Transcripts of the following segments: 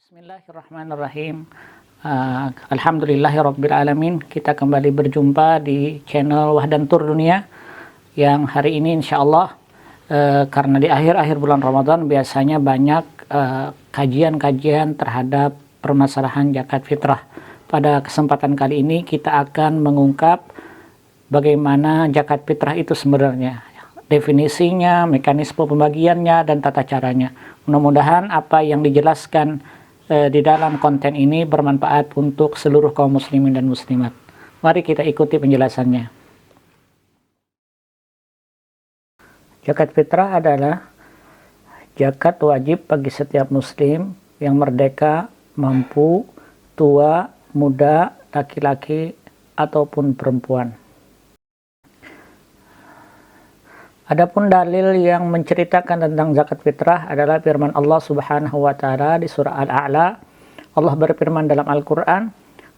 Bismillahirrahmanirrahim. Alhamdulillahirrabbilalamin. Kita kembali berjumpa di channel Wahdantur Dunia yang hari ini insya Allah karena di akhir-akhir bulan Ramadan biasanya banyak kajian-kajian terhadap permasalahan zakat fitrah. Pada kesempatan kali ini kita akan mengungkap bagaimana zakat fitrah itu sebenarnya, definisinya, mekanisme pembagiannya, dan tata caranya. Mudah-mudahan apa yang dijelaskan di dalam konten ini bermanfaat untuk seluruh kaum muslimin dan muslimat. Mari kita ikuti penjelasannya. Zakat fitrah adalah zakat wajib bagi setiap muslim yang merdeka, mampu, tua, muda, laki-laki, ataupun perempuan. Adapun dalil yang menceritakan tentang zakat fitrah adalah firman Allah Subhanahu wa taala di surah Al-A'la. Allah berfirman dalam Al-Qur'an,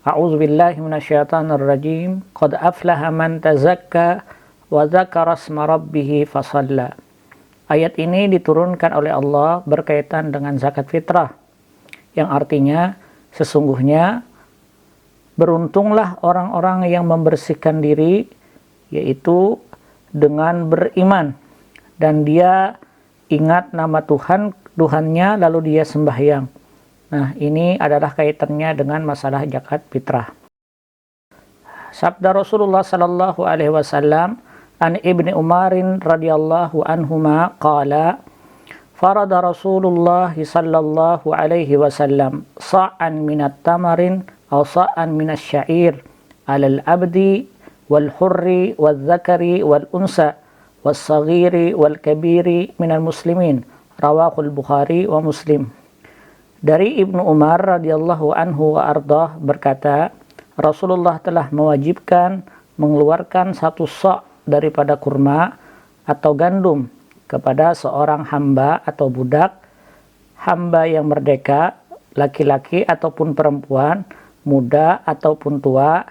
A'udzubillahi minasyaitonir rajim. Qad aflaha man tazakka wa dzakara asma rabbih fasalla. Ayat ini diturunkan oleh Allah berkaitan dengan zakat fitrah, yang artinya sesungguhnya beruntunglah orang-orang yang membersihkan diri, yaitu dengan beriman, dan dia ingat nama Tuhannya lalu dia sembahyang. Nah, ini adalah kaitannya dengan masalah zakat fitrah. Sabda Rasulullah sallallahu alaihi wasallam an Ibni Umarin radhiyallahu anhuma qala farada Rasulullah sallallahu alaihi wasallam sa'an minat tamarin aw sa'an minas syair alal abdi wal hurri wal zakari wal unsa wal saghiri wal kabiri minal muslimin, rawahul Bukhari wa Muslim. Dari Ibnu Umar radhiyallahu anhu wa ardah berkata, Rasulullah telah mewajibkan mengeluarkan satu sa' daripada kurma atau gandum kepada seorang hamba atau budak, hamba yang merdeka, laki-laki ataupun perempuan, muda ataupun tua,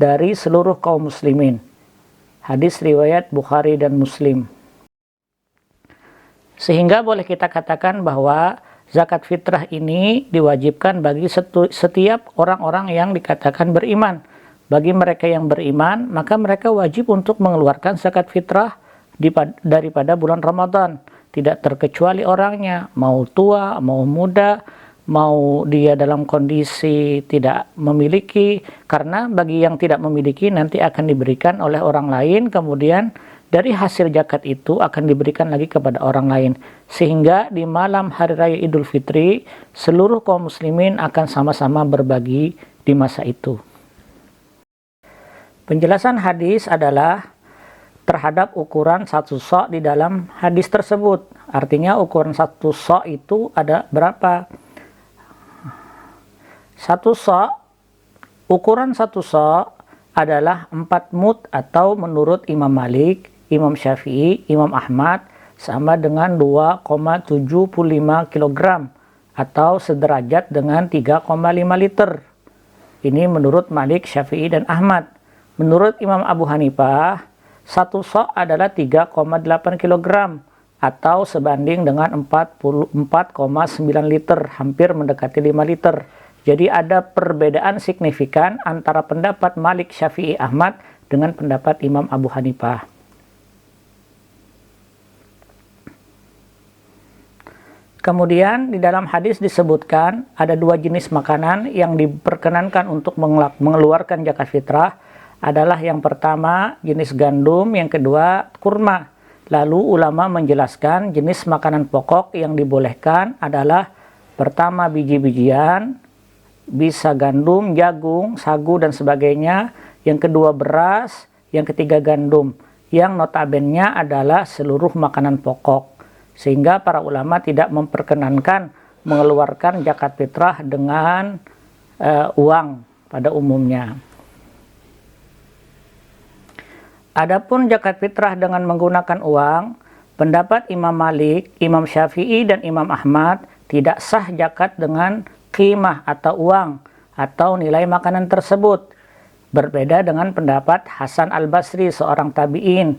dari seluruh kaum muslimin. Hadis riwayat Bukhari dan Muslim. Sehingga boleh kita katakan bahwa zakat fitrah ini diwajibkan bagi setiap orang-orang yang dikatakan beriman. Bagi mereka yang beriman, maka mereka wajib untuk mengeluarkan zakat fitrah daripada bulan Ramadan. Tidak terkecuali orangnya, mau tua, mau muda, mau dia dalam kondisi tidak memiliki, karena bagi yang tidak memiliki nanti akan diberikan oleh orang lain, kemudian dari hasil zakat itu akan diberikan lagi kepada orang lain, sehingga di malam hari raya Idul Fitri seluruh kaum muslimin akan sama-sama berbagi di masa itu. Penjelasan hadis adalah terhadap ukuran satu sa' di dalam hadis tersebut. Artinya ukuran satu sa' itu ada berapa? Ukuran satu sa' adalah 4 mud, atau menurut Imam Malik, Imam Syafi'i, Imam Ahmad sama dengan 2,75 kg atau sederajat dengan 3,5 liter. Ini menurut Malik, Syafi'i, dan Ahmad. Menurut Imam Abu Hanifah, satu sa' adalah 3,8 kg atau sebanding dengan 4,9 liter, hampir mendekati 5 liter. Jadi ada perbedaan signifikan antara pendapat Malik, Syafi'i, Ahmad dengan pendapat Imam Abu Hanifah. Kemudian di dalam hadis disebutkan ada 2 jenis makanan yang diperkenankan untuk mengeluarkan zakat fitrah. Adalah yang pertama jenis gandum, yang kedua kurma. Lalu ulama menjelaskan jenis makanan pokok yang dibolehkan adalah pertama biji-bijian, bisa gandum, jagung, sagu, dan sebagainya. Yang kedua beras, yang ketiga gandum, yang notabene adalah seluruh makanan pokok. Sehingga para ulama tidak memperkenankan mengeluarkan zakat fitrah dengan uang pada umumnya. Adapun zakat fitrah dengan menggunakan uang, pendapat Imam Malik, Imam Syafi'i, dan Imam Ahmad tidak sah zakat dengan qimah atau uang atau nilai makanan tersebut. Berbeda dengan pendapat Hasan Al-Basri, seorang tabi'in,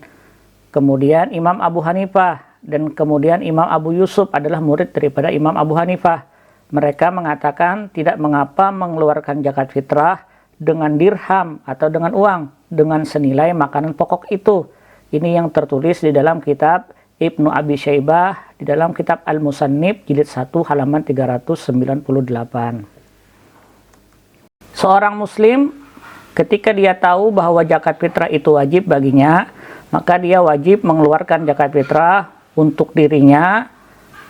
kemudian Imam Abu Hanifah, dan kemudian Imam Abu Yusuf adalah murid daripada Imam Abu Hanifah. Mereka mengatakan tidak mengapa mengeluarkan zakat fitrah dengan dirham atau dengan uang, dengan senilai makanan pokok itu. Ini yang tertulis di dalam kitab Ibnu Abi Syaibah, di dalam kitab Al-Musannif jilid 1 halaman 398. Seorang muslim ketika dia tahu bahwa zakat fitrah itu wajib baginya, maka dia wajib mengeluarkan zakat fitrah untuk dirinya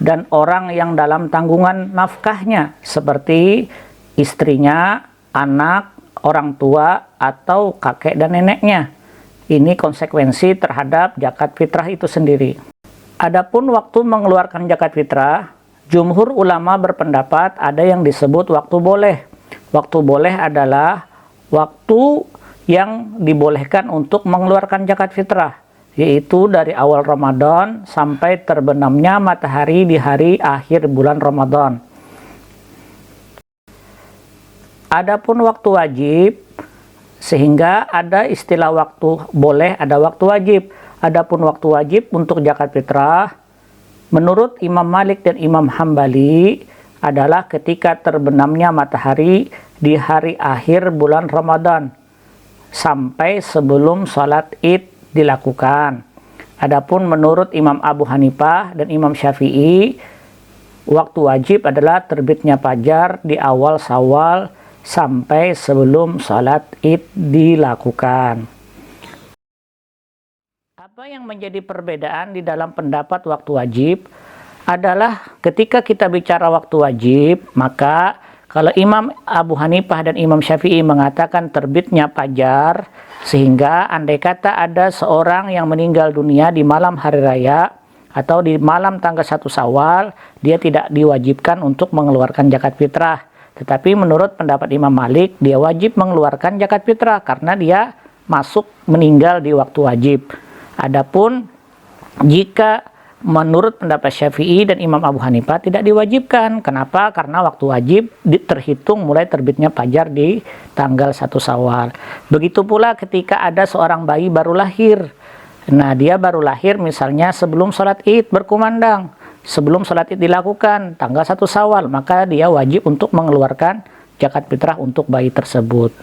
dan orang yang dalam tanggungan nafkahnya, seperti istrinya, anak, orang tua, atau kakek dan neneknya. Ini konsekuensi terhadap zakat fitrah itu sendiri. Adapun waktu mengeluarkan zakat fitrah, jumhur ulama berpendapat ada yang disebut waktu boleh. Waktu boleh adalah waktu yang dibolehkan untuk mengeluarkan zakat fitrah, yaitu dari awal Ramadan sampai terbenamnya matahari di hari akhir bulan Ramadan. Adapun waktu wajib, sehingga ada istilah waktu boleh, ada waktu wajib. Adapun waktu wajib untuk zakat fitrah, menurut Imam Malik dan Imam Hambali adalah ketika terbenamnya matahari di hari akhir bulan Ramadan sampai sebelum sholat Id dilakukan. Adapun menurut Imam Abu Hanifah dan Imam Syafi'i, waktu wajib adalah terbitnya fajar di awal Syawal sampai sebelum sholat Id dilakukan. Apa yang menjadi perbedaan di dalam pendapat waktu wajib adalah ketika kita bicara waktu wajib, maka kalau Imam Abu Hanifah dan Imam Syafi'i mengatakan terbitnya fajar, sehingga andai kata ada seorang yang meninggal dunia di malam hari raya atau di malam tanggal 1 Syawal, dia tidak diwajibkan untuk mengeluarkan zakat fitrah. Tetapi menurut pendapat Imam Malik, dia wajib mengeluarkan zakat fitrah karena dia masuk meninggal di waktu wajib. Adapun jika menurut pendapat Syafi'i dan Imam Abu Hanifah tidak diwajibkan. Kenapa? Karena waktu wajib terhitung mulai terbitnya fajar di tanggal 1 Syawal. Begitu pula ketika ada seorang bayi baru lahir. Nah, dia baru lahir misalnya sebelum sholat Id berkumandang. Sebelum sholat Id dilakukan tanggal 1 Syawal, maka dia wajib untuk mengeluarkan zakat fitrah untuk bayi tersebut.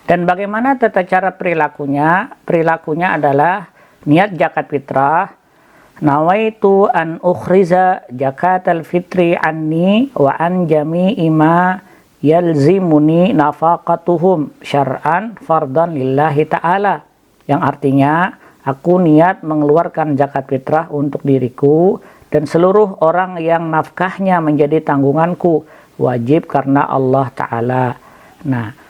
Dan bagaimana tata cara perilakunya? Perilakunya adalah niat zakat fitrah, nawaitu an ukhriza zakatal fitri anni wa an jami'i ma yalzimuni nafaqatuhum syar'an fardan lillahi ta'ala. Yang artinya, aku niat mengeluarkan zakat fitrah untuk diriku dan seluruh orang yang nafkahnya menjadi tanggunganku, wajib karena Allah Ta'ala. Nah,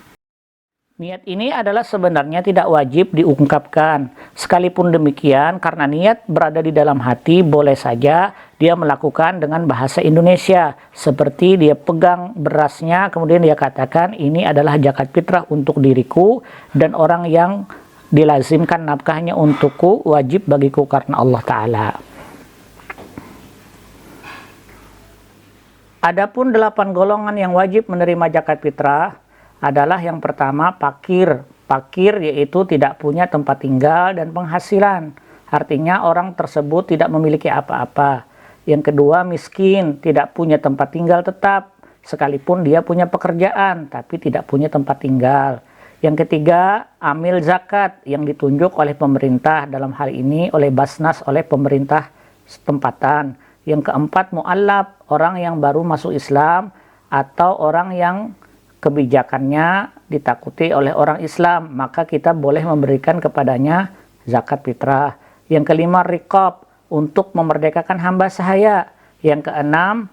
niat ini adalah sebenarnya tidak wajib diungkapkan. Sekalipun demikian, karena niat berada di dalam hati, boleh saja dia melakukan dengan bahasa Indonesia. Seperti dia pegang berasnya, kemudian dia katakan, ini adalah zakat fitrah untuk diriku, dan orang yang dilazimkan nafkahnya untukku, wajib bagiku karena Allah Ta'ala. Adapun 8 golongan yang wajib menerima zakat fitrah, adalah yang pertama fakir. Fakir yaitu tidak punya tempat tinggal dan penghasilan. Artinya orang tersebut tidak memiliki apa-apa. Yang kedua miskin, tidak punya tempat tinggal tetap. Sekalipun dia punya pekerjaan, tapi tidak punya tempat tinggal. Yang ketiga amil zakat yang ditunjuk oleh pemerintah, dalam hal ini oleh Basnas, oleh pemerintah tempatan. Yang keempat mu'allaf, orang yang baru masuk Islam atau orang yang kebijakannya ditakuti oleh orang Islam, maka kita boleh memberikan kepadanya zakat fitrah. Yang kelima riqab, untuk memerdekakan hamba sahaya. Yang keenam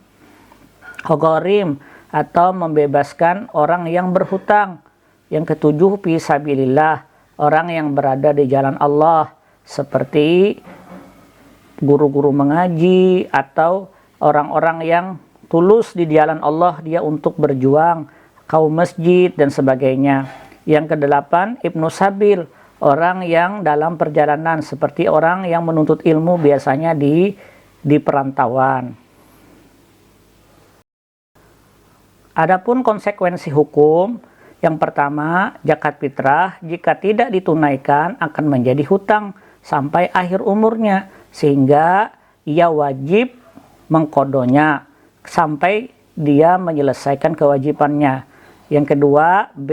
gharim, atau membebaskan orang yang berhutang. Yang ketujuh fisabilillah, orang yang berada di jalan Allah, seperti guru-guru mengaji atau orang-orang yang tulus di jalan Allah, dia untuk berjuang, kaum masjid dan sebagainya. Yang kedelapan ibnu sabil, orang yang dalam perjalanan, seperti orang yang menuntut ilmu biasanya di perantauan. Adapun konsekuensi hukum, yang pertama zakat fitrah jika tidak ditunaikan akan menjadi hutang sampai akhir umurnya, sehingga ia wajib mengkodonya sampai dia menyelesaikan kewajibannya. Yang kedua, B,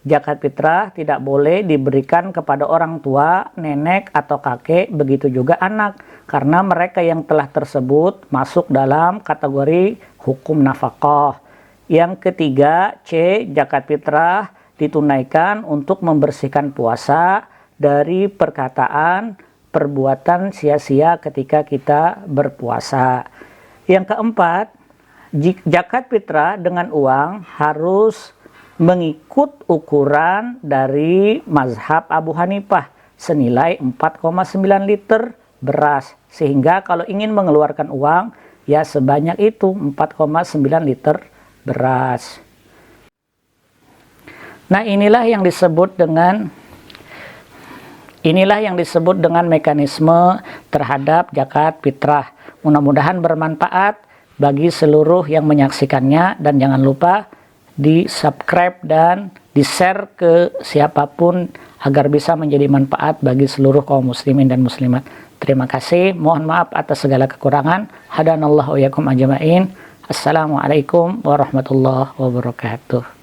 zakat fitrah tidak boleh diberikan kepada orang tua, nenek, atau kakek, begitu juga anak, karena mereka yang telah tersebut masuk dalam kategori hukum nafkah. Yang ketiga, C, zakat fitrah ditunaikan untuk membersihkan puasa dari perkataan, perbuatan sia-sia ketika kita berpuasa. Yang keempat, zakat fitrah dengan uang harus mengikut ukuran dari mazhab Abu Hanifah senilai 4,9 liter beras. Sehingga kalau ingin mengeluarkan uang, ya sebanyak itu 4,9 liter beras. Nah, inilah yang disebut dengan mekanisme terhadap zakat fitrah. Mudah-mudahan bermanfaat bagi seluruh yang menyaksikannya, dan jangan lupa di subscribe dan di share ke siapapun agar bisa menjadi manfaat bagi seluruh kaum muslimin dan muslimat. Terima kasih, mohon maaf atas segala kekurangan. Hadanallahu wa iyyakum ajma'in. Assalamualaikum warahmatullahi wabarakatuh.